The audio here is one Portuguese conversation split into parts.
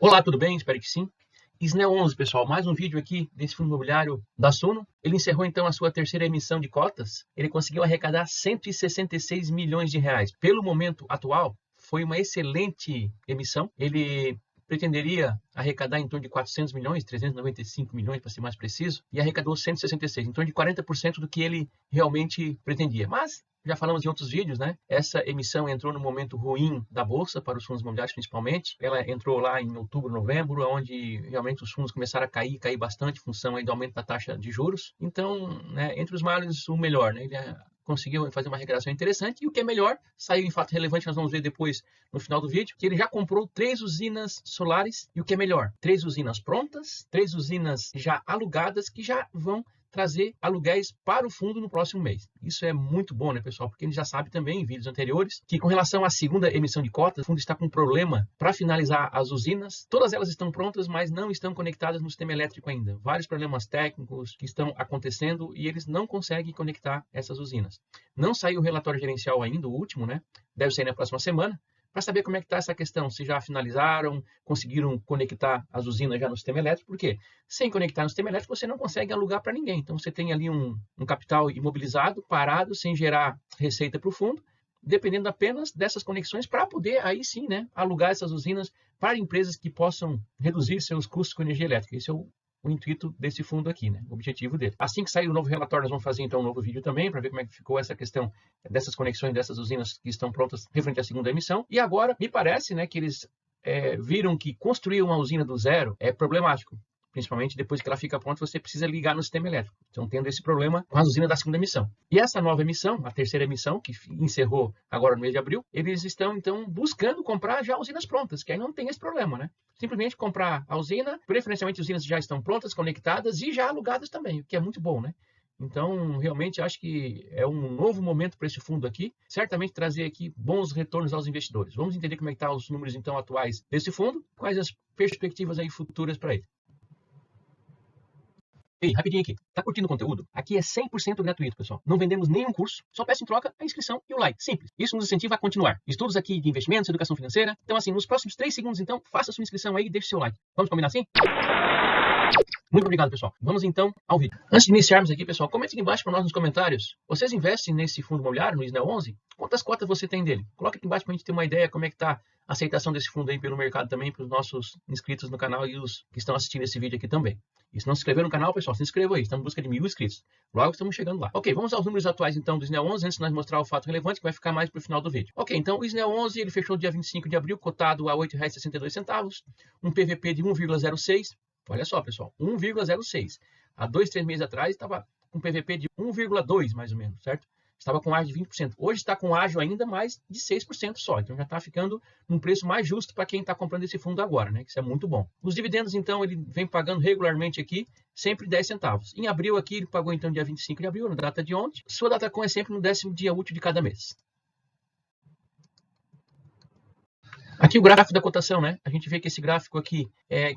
Olá, tudo bem? Espero que sim. Snell 11, pessoal, mais um vídeo aqui desse fundo imobiliário da Suno. Ele encerrou então a sua terceira emissão de cotas. Ele conseguiu arrecadar 166 milhões de reais. Pelo momento atual, foi uma excelente emissão. Ele pretenderia arrecadar em torno de 400 milhões, 395 milhões para ser mais preciso, e arrecadou 166, em torno de 40% do que ele realmente pretendia. Mas já falamos em outros vídeos, né? Essa emissão entrou no momento ruim da Bolsa, para os fundos imobiliários principalmente. Ela entrou lá em outubro, novembro, onde realmente os fundos começaram a cair bastante, em função aí do aumento da taxa de juros. Então, né, entre os males, o melhor, né? Ele conseguiu fazer uma arrecadação interessante. E o que é melhor, saiu em fato relevante, nós vamos ver depois no final do vídeo, que ele já comprou 3 usinas solares. E o que é melhor, 3 usinas prontas, 3 usinas já alugadas, que já vão trazer aluguéis para o fundo no próximo mês. Isso é muito bom, né, pessoal? Porque a gente já sabe também, em vídeos anteriores, que com relação à segunda emissão de cotas, o fundo está com um problema para finalizar as usinas. Todas elas estão prontas, mas não estão conectadas no sistema elétrico ainda. Vários problemas técnicos que estão acontecendo e eles não conseguem conectar essas usinas. Não saiu o relatório gerencial ainda, o último, né? Deve sair na próxima semana, para saber como é que está essa questão, se já finalizaram, conseguiram conectar as usinas já no sistema elétrico, porque sem conectar no sistema elétrico você não consegue alugar para ninguém. Então você tem ali um capital imobilizado, parado, sem gerar receita para o fundo, dependendo apenas dessas conexões para poder aí sim, né, alugar essas usinas para empresas que possam reduzir seus custos com energia elétrica. Esse é o intuito desse fundo aqui, né? O objetivo dele. Assim que sair o novo relatório, nós vamos fazer então um novo vídeo também, para ver como é que ficou essa questão dessas conexões, dessas usinas que estão prontas referente à segunda emissão. E agora, me parece, né, que eles viram que construir uma usina do zero é problemático. Principalmente depois que ela fica pronta, você precisa ligar no sistema elétrico. Então, tendo esse problema com as usinas da segunda emissão. E essa nova emissão, a terceira emissão, que encerrou agora no mês de abril, eles estão, então, buscando comprar já usinas prontas, que aí não tem esse problema, né? Simplesmente comprar a usina, preferencialmente usinas já estão prontas, conectadas e já alugadas também, o que é muito bom, né? Então, realmente, acho que é um novo momento para esse fundo aqui, certamente trazer aqui bons retornos aos investidores. Vamos entender como é que estão os números, então, atuais desse fundo, quais as perspectivas aí futuras para ele. Ei, rapidinho aqui. Tá curtindo o conteúdo? Aqui é 100% gratuito, pessoal. Não vendemos nenhum curso, só peço em troca a inscrição e o like. Simples. Isso nos incentiva a continuar. Estudos aqui de investimentos, educação financeira. Então, assim, nos próximos 3 segundos, então, faça a sua inscrição aí e deixe seu like. Vamos combinar assim? Muito obrigado, pessoal. Vamos então ao vídeo. Antes de iniciarmos aqui, pessoal, comente aqui embaixo para nós nos comentários. Vocês investem nesse fundo imobiliário, no Snell 11? Quantas cotas você tem dele? Coloque aqui embaixo para a gente ter uma ideia como é que está a aceitação desse fundo aí pelo mercado também, para os nossos inscritos no canal e os que estão assistindo esse vídeo aqui também. E se não se inscrever no canal, pessoal, se inscreva aí. Estamos em busca de 1000 inscritos. Logo estamos chegando lá. Ok, vamos aos números atuais então do Snell 11, antes de nós mostrar o fato relevante, que vai ficar mais para o final do vídeo. Ok, então o Snell 11, ele fechou dia 25 de abril, cotado a R$ 8,62, um PVP de 1,06. Olha só, pessoal, 1,06. Há 2, 3 meses atrás estava com PVP de 1,2, mais ou menos, certo? Estava com ágio de 20%. Hoje está com ágio ainda mais de 6% só. Então já está ficando num preço mais justo para quem está comprando esse fundo agora, né? Isso é muito bom. Os dividendos, então, ele vem pagando regularmente aqui, sempre 10 centavos. Em abril aqui, ele pagou então dia 25 de abril, na data de ontem. Sua data com é sempre no 10º dia útil de cada mês. Aqui o gráfico da cotação, né? A gente vê que esse gráfico aqui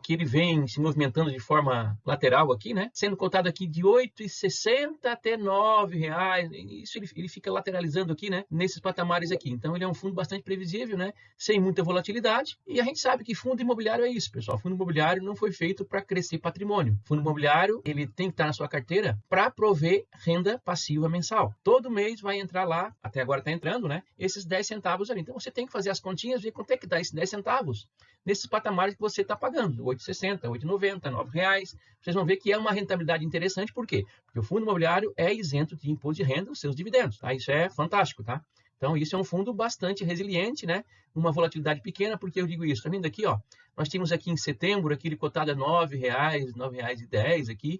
que ele vem se movimentando de forma lateral aqui, né? Sendo cotado aqui de R$ 8,60 até R$ 9,00. Isso ele fica lateralizando aqui, né? Nesses patamares aqui. Então ele é um fundo bastante previsível, né? Sem muita volatilidade. E a gente sabe que fundo imobiliário é isso, pessoal. Fundo imobiliário não foi feito para crescer patrimônio. Fundo imobiliário, ele tem que estar na sua carteira para prover renda passiva mensal. Todo mês vai entrar lá, até agora está entrando, né? Esses 10 centavos ali. Então você tem que fazer as continhas, ver quanto é que dá esses 10 centavos nesses patamares que você está pagando, R$ 8,60, R$ 8,90, R$ 9,00. Vocês vão ver que é uma rentabilidade interessante, por quê? Porque o fundo imobiliário é isento de imposto de renda, os seus dividendos, tá? Isso é fantástico, tá? Então, isso é um fundo bastante resiliente, né? Uma volatilidade pequena, porque eu digo isso. Tá vendo aqui, ó? Nós tínhamos aqui em setembro, aqui ele cotado a R$ 9,00, R$ 9,10 aqui,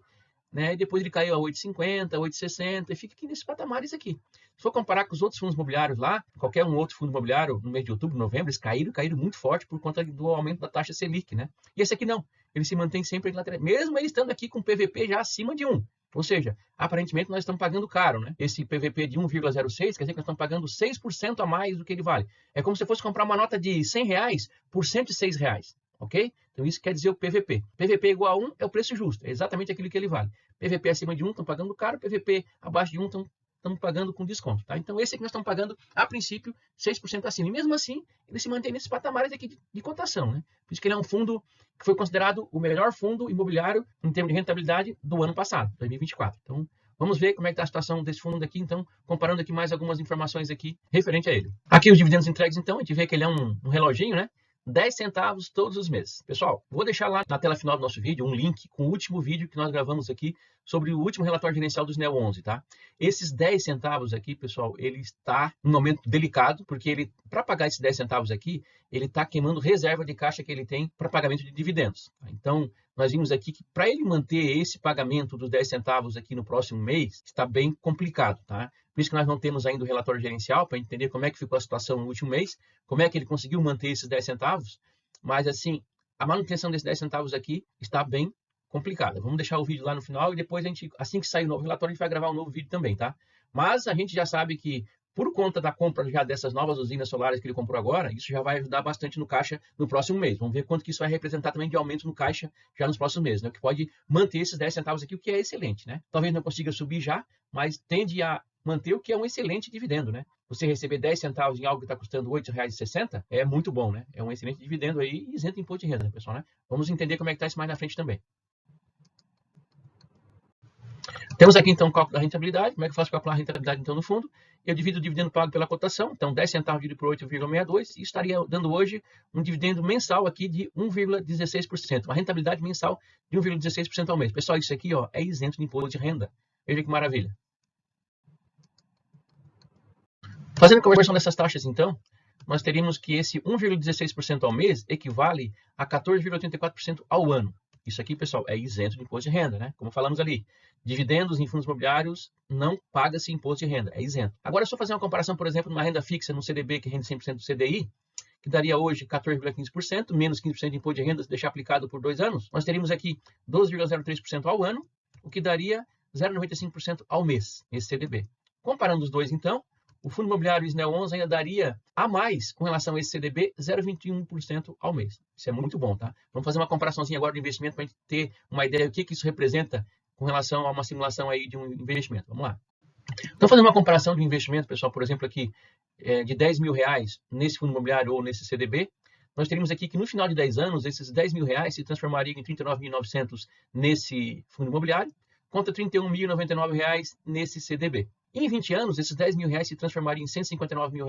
né? E depois ele caiu a 8,50, 8,60 e fica aqui nesses patamares aqui. Se for comparar com os outros fundos imobiliários lá, qualquer um outro fundo imobiliário no mês de outubro, novembro, eles caíram muito forte por conta do aumento da taxa Selic, né? E esse aqui não, ele se mantém sempre lateral, mesmo ele estando aqui com PVP já acima de 1. Ou seja, aparentemente nós estamos pagando caro, né? Esse PVP de 1,06 quer dizer que nós estamos pagando 6% a mais do que ele vale. É como se fosse comprar uma nota de R$ 100 por R$ 106. Ok? Então isso quer dizer o PVP. PVP igual a 1 é o preço justo, é exatamente aquilo que ele vale. PVP acima de 1 estão pagando caro, PVP abaixo de 1 estão estamos pagando com desconto, tá? Então esse aqui nós estamos pagando, a princípio, 6% acima. E mesmo assim, ele se mantém nesses patamares aqui de cotação, né? Por isso que ele é um fundo que foi considerado o melhor fundo imobiliário em termos de rentabilidade do ano passado, 2024. Então, vamos ver como é que está a situação desse fundo aqui, então, comparando aqui mais algumas informações aqui referente a ele. Aqui os dividendos entregues, então, a gente vê que ele é um reloginho, né? 10 centavos todos os meses. Pessoal, vou deixar lá na tela final do nosso vídeo um link com o último vídeo que nós gravamos aqui sobre o último relatório gerencial dos Neo 11, tá? Esses 10 centavos aqui, pessoal, ele está num momento delicado, porque ele, para pagar esses 10 centavos aqui, ele está queimando reserva de caixa que ele tem para pagamento de dividendos. Tá? Então, nós vimos aqui que para ele manter esse pagamento dos 10 centavos aqui no próximo mês, está bem complicado, tá? Por isso que nós não temos ainda o relatório gerencial, para entender como é que ficou a situação no último mês, como é que ele conseguiu manter esses 10 centavos, mas assim, a manutenção desses 10 centavos aqui está bem complicada. Vamos deixar o vídeo lá no final e depois a gente, assim que sair o novo relatório, a gente vai gravar um novo vídeo também, tá? Mas a gente já sabe que, por conta da compra já dessas novas usinas solares que ele comprou agora, isso já vai ajudar bastante no caixa no próximo mês. Vamos ver quanto que isso vai representar também de aumento no caixa já nos próximos meses, né? Que pode manter esses 10 centavos aqui, o que é excelente, né? Talvez não consiga subir já, mas tende a manter o que é um excelente dividendo, né? Você receber 10 centavos em algo que está custando R$ 8,60 é muito bom, né? É um excelente dividendo aí e isento de imposto de renda, né, pessoal, né? Vamos entender como é que está isso mais na frente também. Temos aqui, então, o cálculo da rentabilidade. Como é que eu faço para calcular a rentabilidade, então, no fundo? Eu divido o dividendo pago pela cotação. Então, 10 centavos dividido por 8,62. E estaria dando hoje um dividendo mensal aqui de 1,16%. Uma rentabilidade mensal de 1,16% ao mês. Pessoal, isso aqui ó, é isento de imposto de renda. Veja que maravilha. Fazendo a conversão dessas taxas, então, nós teríamos que esse 1,16% ao mês equivale a 14,84% ao ano. Isso aqui, pessoal, é isento de imposto de renda, né? Como falamos ali, dividendos em fundos imobiliários não paga-se imposto de renda, é isento. Agora, se eu fazer uma comparação, por exemplo, numa renda fixa no CDB, que rende 100% do CDI, que daria hoje 14,15%, menos 15% de imposto de renda se deixar aplicado por 2 anos, nós teríamos aqui 12,03% ao ano, o que daria 0,95% ao mês, esse CDB. Comparando os dois, então, o fundo imobiliário SNEL 11 ainda daria a mais com relação a esse CDB, 0,21% ao mês. Isso é muito bom, tá? Vamos fazer uma comparaçãozinha agora de investimento para a gente ter uma ideia do que isso representa com relação a uma simulação aí de um investimento. Vamos lá. Então, fazendo uma comparação de investimento, pessoal, por exemplo, aqui, de R$10 mil nesse fundo imobiliário ou nesse CDB, nós teríamos aqui que no final de 10 anos, esses R$10 mil se transformariam em 39.900 nesse fundo imobiliário, contra R$31.099 nesse CDB. Em 20 anos, esses R$10 mil se transformariam em R$159 mil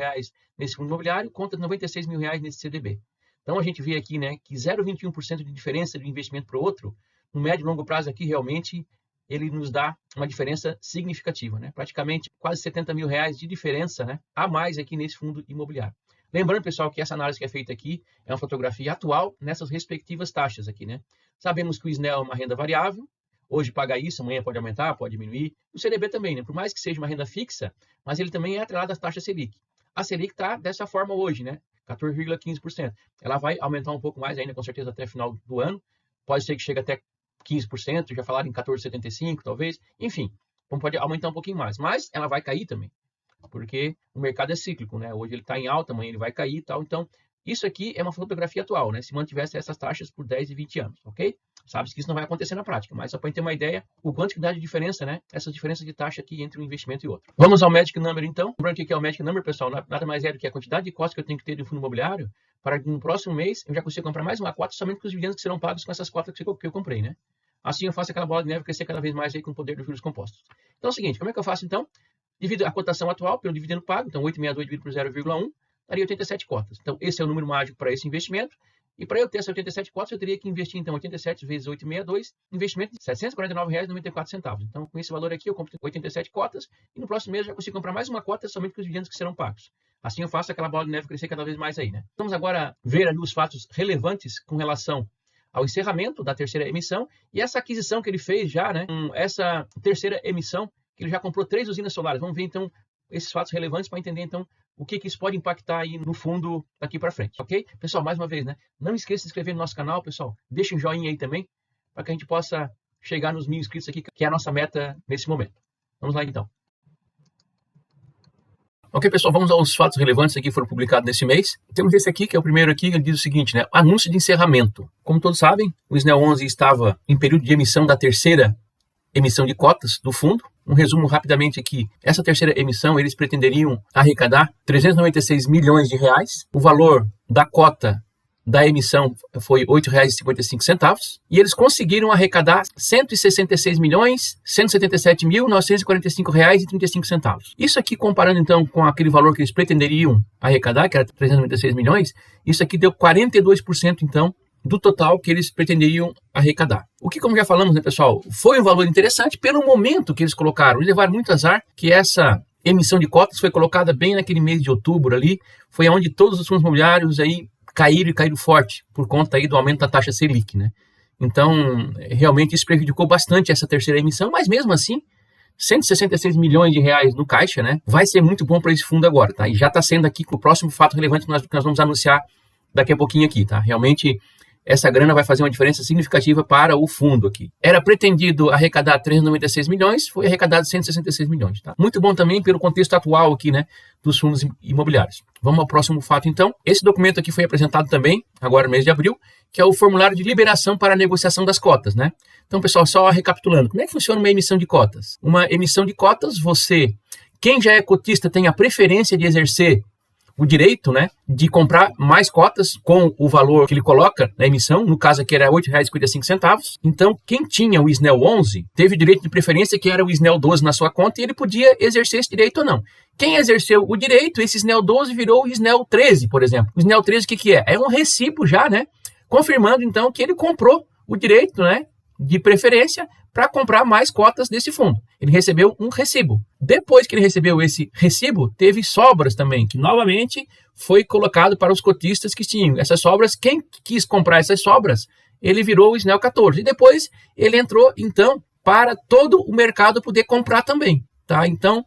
nesse fundo imobiliário, contra R$96 mil nesse CDB. Então, a gente vê aqui, né, que 0,21% de diferença de um investimento para o outro, no médio e longo prazo aqui, realmente, ele nos dá uma diferença significativa, né? Praticamente quase R$70 mil de diferença, né, a mais aqui nesse fundo imobiliário. Lembrando, pessoal, que essa análise que é feita aqui é uma fotografia atual nessas respectivas taxas aqui, né? Sabemos que o SNEL é uma renda variável, hoje paga isso, amanhã pode aumentar, pode diminuir. O CDB também, né? Por mais que seja uma renda fixa, mas ele também é atrelado às taxas Selic. A Selic está dessa forma hoje, né? 14,15%. Ela vai aumentar um pouco mais ainda, com certeza, até o final do ano. Pode ser que chegue até 15%, já falaram em 14,75%, talvez. Enfim, pode aumentar um pouquinho mais. Mas ela vai cair também, porque o mercado é cíclico, né? Hoje ele está em alta, amanhã ele vai cair e tal. Então, isso aqui é uma fotografia atual, né? Se mantivesse essas taxas por 10 e 20 anos, ok? Sabe-se que isso não vai acontecer na prática, mas só para ter uma ideia o quanto que dá de diferença, né? Essa diferença de taxa aqui entre um investimento e outro. Vamos ao Magic Number, então. Lembrando que é o Magic Number, pessoal, nada mais é do que a quantidade de cotas que eu tenho que ter de um fundo imobiliário para que no próximo mês eu já consiga comprar mais uma cota somente com os dividendos que serão pagos com essas cotas que eu comprei, né? Assim eu faço aquela bola de neve crescer cada vez mais aí com o poder dos juros compostos. Então é o seguinte, como é que eu faço, então? Divido a cotação atual pelo dividendo pago, então 862 dividido por 0,1, daria 87 cotas. Então, esse é o número mágico para esse investimento. E para eu ter essas 87 cotas, eu teria que investir, então, 87 vezes 862, investimento de R$ 749,94. Então, com esse valor aqui, eu compro 87 cotas e no próximo mês eu já consigo comprar mais uma cota somente com os dividendos que serão pagos. Assim eu faço aquela bola de neve crescer cada vez mais aí, né? Vamos agora ver ali os fatos relevantes com relação ao encerramento da terceira emissão e essa aquisição que ele fez já, né? Essa terceira emissão, que ele já comprou 3 usinas solares. Vamos ver, então, esses fatos relevantes para entender, então, o que isso pode impactar aí no fundo daqui para frente, ok? Pessoal, mais uma vez, né? Não esqueça de se inscrever no nosso canal, pessoal. Deixa um joinha aí também, para que a gente possa chegar nos 1000 inscritos aqui, que é a nossa meta nesse momento. Vamos lá, então. Ok, pessoal, vamos aos fatos relevantes aqui que foram publicados nesse mês. Temos esse aqui, que é o primeiro aqui, ele diz o seguinte, né? Anúncio de encerramento. Como todos sabem, o SNEL 11 estava em período de emissão da terceira emissão de cotas do fundo. um resumo rapidamente aqui. Essa terceira emissão, eles pretenderiam arrecadar 396 milhões de reais. O valor da cota da emissão foi R$ 8,55 e eles conseguiram arrecadar 166.177.945 reais e 35 centavos. Isso aqui, comparando então com aquele valor que eles pretenderiam arrecadar, que era 396 milhões, isso aqui deu 42% então do total que eles pretenderiam arrecadar. O que, como já falamos, né, pessoal, foi um valor interessante pelo momento que eles colocaram. Eles levaram muito azar que essa emissão de cotas foi colocada bem naquele mês de outubro ali, foi onde todos os fundos imobiliários aí caíram forte por conta aí do aumento da taxa Selic, né? Então, realmente isso prejudicou bastante essa terceira emissão, mas mesmo assim, 166 milhões de reais no caixa, né? Vai ser muito bom para esse fundo agora, tá? E já está sendo aqui com o próximo fato relevante que nós vamos anunciar daqui a pouquinho aqui, tá? Realmente, essa grana vai fazer uma diferença significativa para o fundo aqui. Era pretendido arrecadar 396 milhões, foi arrecadado 166 milhões, tá? Muito bom também pelo contexto atual aqui, né, dos fundos imobiliários. Vamos ao próximo fato, então. Esse documento aqui foi apresentado também, agora no mês de abril, que é o formulário de liberação para a negociação das cotas, né? Então, pessoal, só recapitulando, como é que funciona uma emissão de cotas? Uma emissão de cotas, quem já é cotista tem a preferência de exercer o direito, né, de comprar mais cotas com o valor que ele coloca na emissão, no caso aqui era R$ 8,55. Então, quem tinha o SNEL 11 teve direito de preferência, que era o SNEL 12 na sua conta, e ele podia exercer esse direito ou não. Quem exerceu o direito, esse SNEL 12 virou o SNEL 13, por exemplo. O SNEL 13 o que é? É um recibo já, né, confirmando então que ele comprou o direito, né, de preferência para comprar mais cotas desse fundo. Ele recebeu um recibo. Depois que ele recebeu esse recibo, teve sobras também, que novamente foi colocado para os cotistas que tinham. Essas sobras, quem quis comprar essas sobras, ele virou o SNEL 14. E depois ele entrou, então, para todo o mercado poder comprar também, tá? Então,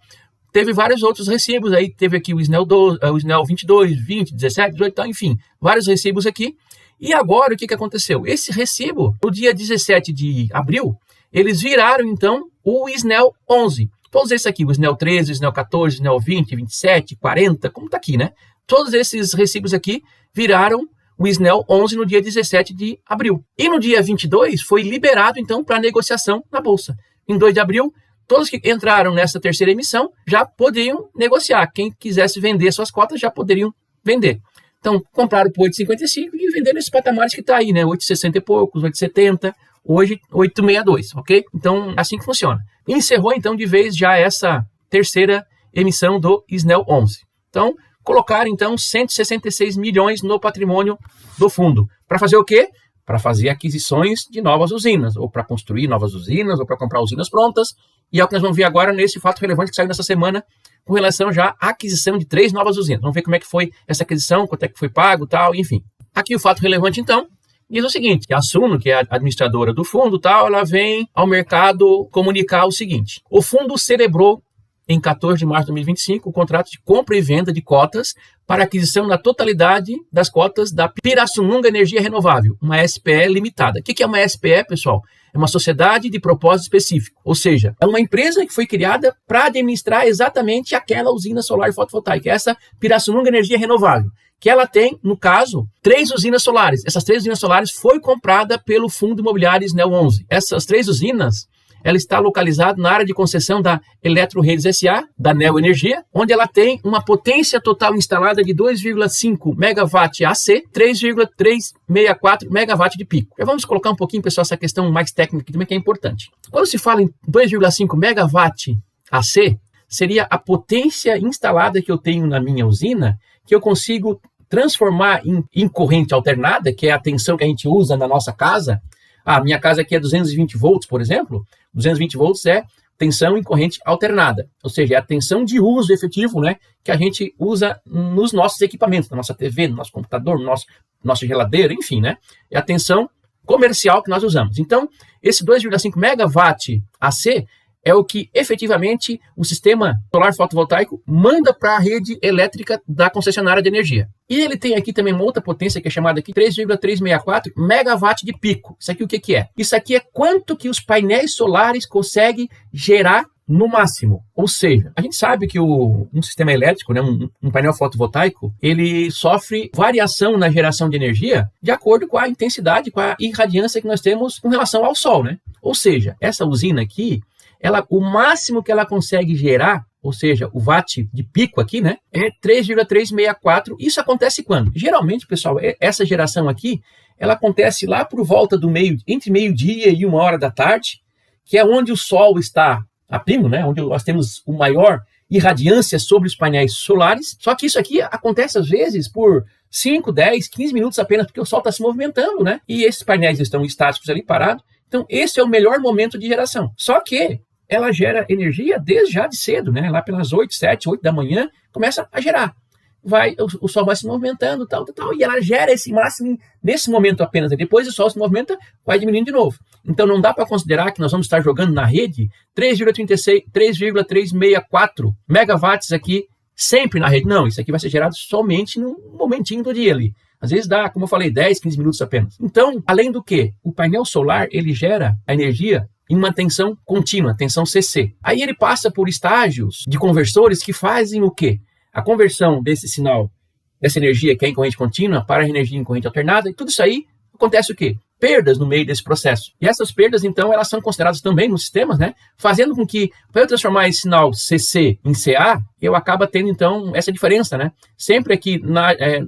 teve vários outros recibos aí. Teve aqui o SNEL 12, o SNEL 22, 20, 17, 18, tá? Enfim, vários recibos aqui. E agora, o que aconteceu? Esse recibo, no dia 17 de abril, eles viraram, então, o SNEL 11. Todos esses aqui, o SNEL 13, o SNEL 14, o SNEL 20, 27, 40, como está aqui, né? Todos esses recibos aqui viraram o SNEL 11 no dia 17 de abril. E no dia 22 foi liberado, então, para negociação na Bolsa. Em 2 de abril, todos que entraram nessa terceira emissão já poderiam negociar. Quem quisesse vender suas cotas já poderiam vender. Então, compraram por 8,55 e venderam nesses patamares que está aí, né? 8,60 e poucos, 8,70, hoje 8,62, ok? Então, assim que funciona. Encerrou, então, de vez já essa terceira emissão do SNEL 11. Então, colocaram, então, 166 milhões no patrimônio do fundo. Para fazer o quê? Para fazer aquisições de novas usinas, ou para construir novas usinas, ou para comprar usinas prontas. E é o que nós vamos ver agora nesse fato relevante que saiu nessa semana, com relação já à aquisição de 3 novas usinas. Vamos ver como é que foi essa aquisição, quanto é que foi pago, tal, enfim. Aqui o fato relevante, então, diz o seguinte, que a Suno, que é a administradora do fundo, tal, ela vem ao mercado comunicar o seguinte: o fundo celebrou, em 14 de março de 2025, o contrato de compra e venda de cotas para aquisição na totalidade das cotas da Pirassununga Energia Renovável, uma SPE limitada. O que é uma SPE, pessoal? É uma sociedade de propósito específico, ou seja, é uma empresa que foi criada para administrar exatamente aquela usina solar fotovoltaica, essa Pirassununga Energia Renovável, que ela tem, no caso, 3 usinas solares. Essas 3 usinas solares foi comprada pelo Fundo Imobiliário SNEL 11. Essas 3 usinas, ela está localizada na área de concessão da Eletroredes S.A., da Neo Energia, onde ela tem uma potência total instalada de 2,5 MW AC, 3,364 MW de pico. Já vamos colocar um pouquinho, pessoal, essa questão mais técnica aqui também, que é importante. Quando se fala em 2,5 MW AC, seria a potência instalada que eu tenho na minha usina, que eu consigo transformar em corrente alternada, que é a tensão que a gente usa na nossa casa. A minha casa aqui é 220 volts, por exemplo. 220 volts é tensão em corrente alternada, ou seja, é a tensão de uso efetivo, né, que a gente usa nos nossos equipamentos, na nossa TV, no nosso computador, no nossa geladeira, enfim, né? É a tensão comercial que nós usamos. Então, esse 2,5 MW AC é o que efetivamente o sistema solar fotovoltaico manda para a rede elétrica da concessionária de energia. E ele tem aqui também uma outra potência que é chamada aqui 3,364 MW de pico. Isso aqui o que é? Isso aqui é quanto que os painéis solares conseguem gerar no máximo. Ou seja, a gente sabe que um sistema elétrico, né, um painel fotovoltaico, ele sofre variação na geração de energia de acordo com a intensidade, com a irradiância que nós temos com relação ao sol, né? Ou seja, essa usina aqui, o máximo que ela consegue gerar, ou seja, o watt de pico aqui, né, é 3,364. Isso acontece quando? Geralmente, pessoal, essa geração aqui, ela acontece lá por volta do entre meio-dia e 1h da tarde, que é onde o sol está a pino, né, onde nós temos o maior irradiância sobre os painéis solares. Só que isso aqui acontece às vezes por 5, 10, 15 minutos apenas, porque o sol está se movimentando, né? E esses painéis estão estáticos ali parados. Então esse é o melhor momento de geração. Só que ela gera energia desde já de cedo, né? Lá pelas 8, 7, 8 da manhã, começa a gerar. O sol vai se movimentando, tal, e ela gera esse máximo nesse momento apenas. E depois o sol se movimenta, vai diminuindo de novo. Então não dá para considerar que nós vamos estar jogando na rede 3,364 megawatts aqui sempre na rede. Não, isso aqui vai ser gerado somente num momentinho do dia ali. Às vezes dá, como eu falei, 10, 15 minutos apenas. Então, além do que, o painel solar, ele gera a energia em uma tensão contínua, tensão CC. Aí ele passa por estágios de conversores que fazem o quê? A conversão desse sinal, dessa energia que é em corrente contínua para a energia em corrente alternada, e tudo isso aí acontece o quê? Perdas no meio desse processo. E essas perdas, então, elas são consideradas também nos sistemas, né? Fazendo com que, para eu transformar esse sinal CC em CA, eu acaba tendo, então, essa diferença, né? Sempre aqui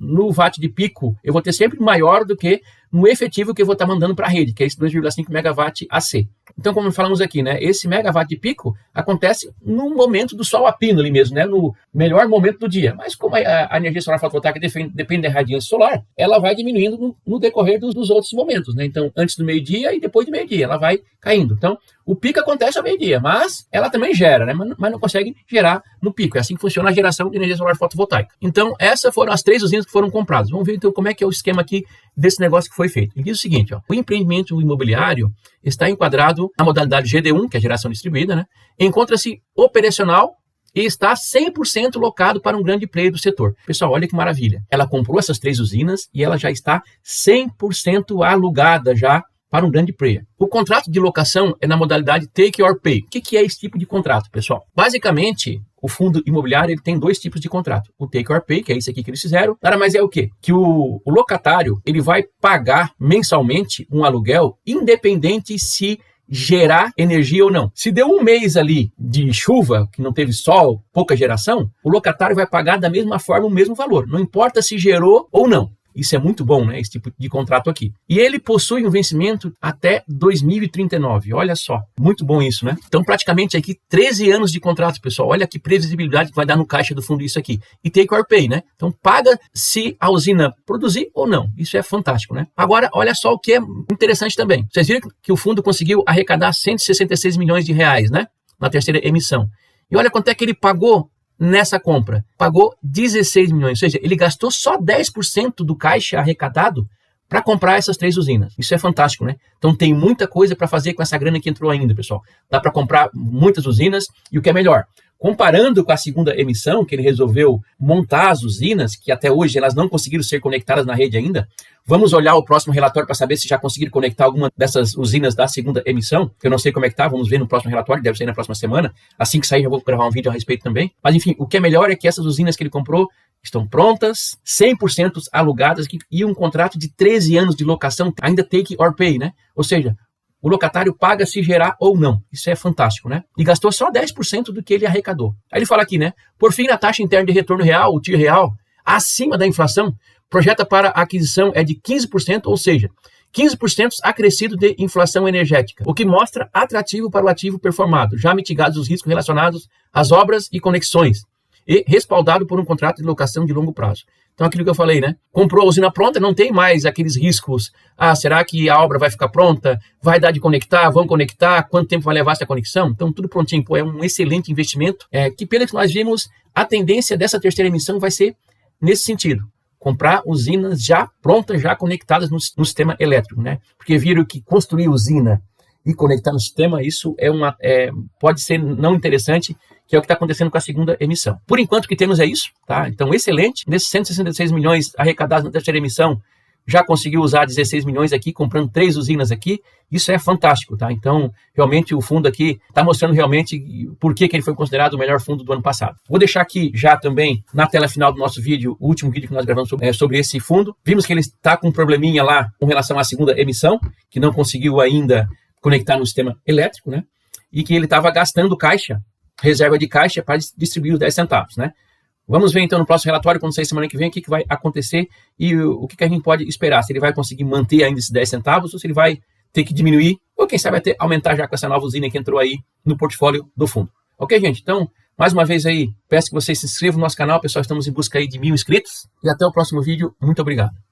no watt de pico, eu vou ter sempre maior do que no efetivo que eu vou estar mandando para a rede, que é esse 2,5 megawatt AC. Então, como falamos aqui, né? Esse megawatt de pico acontece no momento do sol a pino ali mesmo, né? No melhor momento do dia. Mas como a energia solar fotovoltaica depende da radiância solar, ela vai diminuindo no decorrer dos outros momentos, né? Então, antes do meio-dia e depois do meio-dia, ela vai caindo. Então, o pico acontece ao meio-dia, mas ela também gera, né? Mas não consegue gerar no pico. É assim que funciona a geração de energia solar fotovoltaica. Então, essas foram as 3 usinas que foram compradas. Vamos ver, então, como é que é o esquema aqui desse negócio que foi feito. Ele diz o seguinte, ó, o empreendimento imobiliário está enquadrado na modalidade GD1, que é a geração distribuída, né? Encontra-se operacional e está 100% locado para um grande player do setor. Pessoal, olha que maravilha. Ela comprou essas 3 usinas e ela já está 100% alugada já para um grande player. O contrato de locação é na modalidade Take or Pay. O que é esse tipo de contrato, pessoal? Basicamente, o fundo imobiliário ele tem 2 tipos de contrato. O Take or Pay, que é esse aqui que eles fizeram, nada mais é o quê? Que o locatário ele vai pagar mensalmente um aluguel, independente se gerar energia ou não. Se deu um mês ali de chuva, que não teve sol, pouca geração, o locatário vai pagar da mesma forma o mesmo valor. Não importa se gerou ou não. Isso é muito bom, né? Esse tipo de contrato aqui. E ele possui um vencimento até 2039. Olha só, muito bom isso, né? Então, praticamente aqui 13 anos de contrato, pessoal. Olha que previsibilidade que vai dar no caixa do fundo isso aqui. E take or pay, né? Então, paga se a usina produzir ou não. Isso é fantástico, né? Agora, olha só o que é interessante também. Vocês viram que o fundo conseguiu arrecadar 166 milhões de reais, né? Na terceira emissão. E olha quanto é que ele pagou nessa compra. Pagou 16 milhões, ou seja, ele gastou só 10% do caixa arrecadado para comprar essas 3 usinas. Isso é fantástico, né? Então tem muita coisa para fazer com essa grana que entrou ainda, pessoal. Dá para comprar muitas usinas e o que é melhor, comparando com a segunda emissão, que ele resolveu montar as usinas, que até hoje elas não conseguiram ser conectadas na rede ainda, vamos olhar o próximo relatório para saber se já conseguiram conectar alguma dessas usinas da segunda emissão, que eu não sei como é que tá, vamos ver no próximo relatório, deve sair na próxima semana, assim que sair já vou gravar um vídeo a respeito também, mas enfim, o que é melhor é que essas usinas que ele comprou estão prontas, 100% alugadas, e um contrato de 13 anos de locação, ainda take or pay, né? Ou seja, o locatário paga se gerar ou não. Isso é fantástico, né? E gastou só 10% do que ele arrecadou. Aí ele fala aqui, né? Por fim, a taxa interna de retorno real, o TIR real, acima da inflação, projeta para a aquisição é de 15%, ou seja, 15% acrescido de inflação energética, o que mostra atrativo para o ativo performado, já mitigados os riscos relacionados às obras e conexões, e respaldado por um contrato de locação de longo prazo. Então, aquilo que eu falei, né? Comprou a usina pronta, não tem mais aqueles riscos. Ah, será que a obra vai ficar pronta? Vai dar de conectar? Vão conectar? Quanto tempo vai levar essa conexão? Então, tudo prontinho. Pô, é um excelente investimento. Que pelo que nós vimos, a tendência dessa terceira emissão vai ser nesse sentido. Comprar usinas já prontas, já conectadas no sistema elétrico, né? Porque viram que construir usina e conectar no sistema, isso pode ser não interessante, que é o que está acontecendo com a segunda emissão. Por enquanto, o que temos é isso, tá? Então, excelente. Desses 166 milhões arrecadados na terceira emissão, já conseguiu usar 16 milhões aqui, comprando 3 usinas aqui. Isso é fantástico, tá? Então, realmente, o fundo aqui está mostrando realmente por que ele foi considerado o melhor fundo do ano passado. Vou deixar aqui já também, na tela final do nosso vídeo, o último vídeo que nós gravamos sobre esse fundo. Vimos que ele está com um probleminha lá com relação à segunda emissão, que não conseguiu ainda conectar no sistema elétrico, né? e que ele estava gastando caixa, reserva de caixa, para distribuir os 10 centavos, né? Vamos ver então no próximo relatório, quando sair semana que vem, o que vai acontecer e o que a gente pode esperar. Se ele vai conseguir manter ainda esses 10 centavos ou se ele vai ter que diminuir, ou quem sabe até aumentar já com essa nova usina que entrou aí no portfólio do fundo. Ok, gente? Então, mais uma vez aí, peço que vocês se inscrevam no nosso canal, pessoal, estamos em busca aí de 1000 inscritos. E até o próximo vídeo. Muito obrigado.